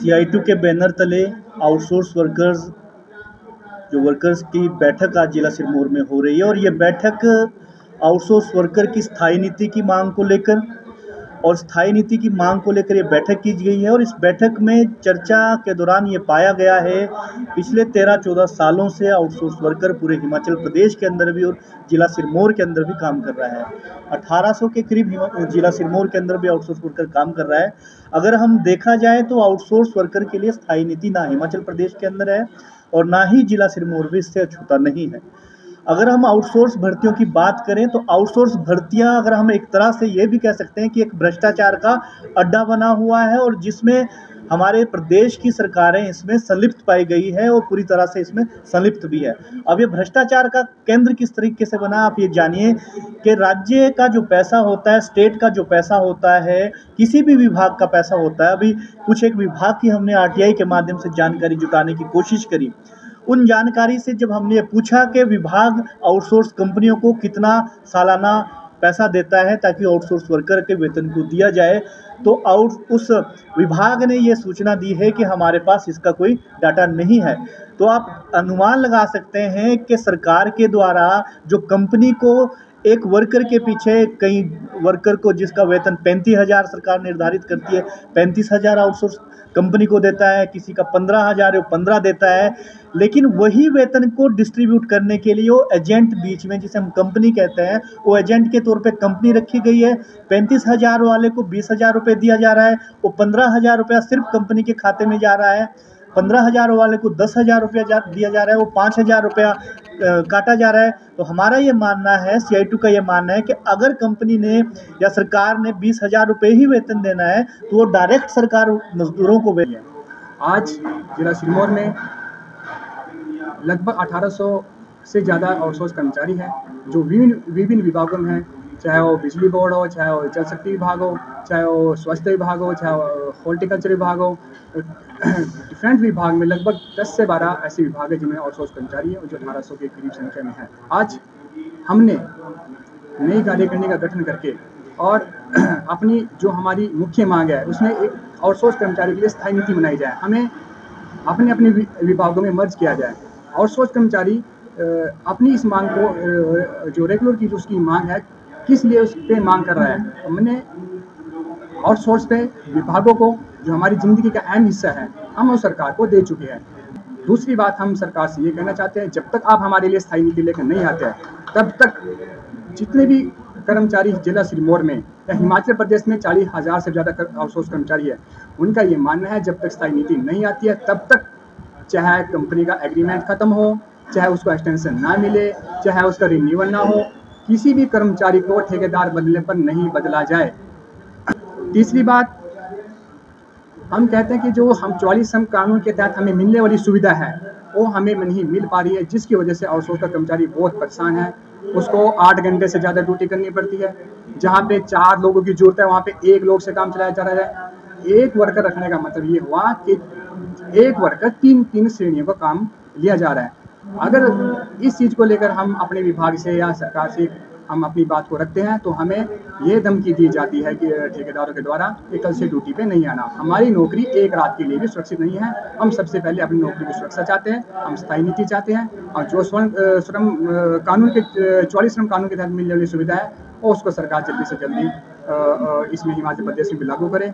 CI2 के banner तले outsource workers की बैठक आज जिला सिरमौर में हो रही है और ये बैठक आउटसोर्स वर्कर की स्थायी नीति की मांग को लेकर ये बैठक की गई है। और इस बैठक में चर्चा के दौरान ये पाया गया है, पिछले 13-14 सालों से आउटसोर्स वर्कर पूरे हिमाचल प्रदेश के अंदर भी और जिला सिरमौर के अंदर भी काम कर रहा है। 1800 के करीब जिला सिरमौर के अंदर भी आउटसोर्स वर्कर काम कर रहा है। अगर हम देखा जाए तो आउटसोर्स वर्कर के लिए स्थायी नीति ना हिमाचल प्रदेश के अंदर है और ना ही जिला सिरमौर भी इससे अछूता नहीं है। अगर हम आउटसोर्स भर्तियों की बात करें तो आउटसोर्स भर्तियां, अगर हम एक तरह से ये भी कह सकते हैं कि एक भ्रष्टाचार का अड्डा बना हुआ है और जिसमें हमारे प्रदेश की सरकारें इसमें संलिप्त पाई गई है और पूरी तरह से इसमें संलिप्त भी है। अब ये भ्रष्टाचार का केंद्र किस तरीके से बना, आप ये जानिए कि राज्य का जो पैसा होता है, स्टेट का जो पैसा होता है, किसी भी विभाग का पैसा होता है, अभी कुछ एक विभाग की हमने RTI के माध्यम से जानकारी जुटाने की कोशिश करी। उन जानकारी से जब हमने ये पूछा कि विभाग आउटसोर्स कंपनियों को कितना सालाना पैसा देता है ताकि आउटसोर्स वर्कर के वेतन को दिया जाए, तो उस विभाग ने ये सूचना दी है कि हमारे पास इसका कोई डाटा नहीं है। तो आप अनुमान लगा सकते हैं कि सरकार के द्वारा जो कंपनी को एक वर्कर के पीछे कई वर्कर को जिसका वेतन 35,000 सरकार निर्धारित करती है, 35,000 आउटसोर्स कंपनी को देता है, किसी का 15,000 है, 15 देता है। लेकिन वही वेतन को डिस्ट्रीब्यूट करने के लिए वो एजेंट बीच में, जिसे हम कंपनी कहते हैं, वो एजेंट के तौर पे कंपनी रखी गई है। 35,000 वाले को 20,000 रुपये दिया जा रहा है, वो 15,000 रुपया सिर्फ कंपनी के खाते में जा रहा है। 15,000 वाले को 10,000 रुपया दिया जा रहा है, वो 5,000 रुपया काटा जा रहा है। तो हमारा ये मानना है, CI2 का ये मानना है कि अगर कंपनी ने या सरकार ने 20,000 रुपये ही वेतन देना है तो वो डायरेक्ट सरकार मजदूरों को भेजे। आज जिला सिरमौर में लगभग 1800 से ज़्यादा आउटसोर्स कर्मचारी हैं जो विभिन्न विभागों में हैं, चाहे वो बिजली बोर्ड हो, चाहे वो जल शक्ति विभाग हो, चाहे वो स्वास्थ्य विभाग हो, चाहे वो हॉर्टिकल्चर विभाग हो। डिफरेंट विभाग में लगभग 10 से 12 ऐसे विभाग हैं जिनमें आउटसोर्स कर्मचारी हैं जो 1800 के करीब संख्या में है। आज हमने नई कार्यकारिणी का गठन करके और अपनी जो हमारी मुख्य मांग है उसमें एक आउटसोर्स कर्मचारी के लिए स्थायी नीति बनाई जाए, हमें अपने अपने विभागों में मर्ज किया जाए। आउटसोर्स कर्मचारी अपनी इस मांग को जो रेगुलर की जो उसकी मांग है, किस लिए उस पर मांग कर रहा है, हमने आउटसोर्स पे विभागों को जो हमारी ज़िंदगी का अहम हिस्सा है हम उस सरकार को दे चुके हैं। दूसरी बात हम सरकार से ये कहना चाहते हैं, जब तक आप हमारे लिए स्थायी नीति लेकर नहीं आते हैं तब तक जितने भी कर्मचारी जिला सिरमौर में या हिमाचल प्रदेश में 40,000 से ज़्यादा आउटसोर्स कर्मचारी है, उनका ये मानना है जब तक स्थायी नीति नहीं आती है तब तक चाहे कंपनी का एग्रीमेंट ख़त्म हो, चाहे उसको एक्सटेंशन ना मिले, चाहे उसका रिन्यूअल ना हो, किसी भी कर्मचारी को ठेकेदार बदलने पर नहीं बदला जाए। तीसरी बात, हम कहते हैं कि जो हम 44 श्रम कानून के तहत हमें मिलने वाली सुविधा है वो हमें नहीं मिल पा रही है, जिसकी वजह से आउटसोर्स का कर्मचारी बहुत परेशान है। उसको 8 घंटे से ज़्यादा ड्यूटी करनी पड़ती है, जहाँ पे 4 लोगों की जरूरत है वहाँ पे 1 लोग से काम चलाया जा रहा है। एक वर्कर रखने का मतलब ये हुआ कि एक वर्कर 3 श्रेणियों का काम लिया जा रहा है। अगर इस चीज़ को लेकर हम अपने विभाग से या सरकार से हम अपनी बात को रखते हैं तो हमें ये धमकी दी जाती है कि ठेकेदारों के द्वारा कि कल से ड्यूटी पे नहीं आना। हमारी नौकरी एक रात के लिए भी सुरक्षित नहीं है। हम सबसे पहले अपनी नौकरी की सुरक्षा चाहते हैं, हम स्थायी नीति चाहते हैं और जो श्रम कानून के 44 श्रम कानून के तहत मिलने वाली सुविधा है वो उसको सरकार जल्दी से जल्दी इसमें हिमाचल प्रदेश में भी लागू करे।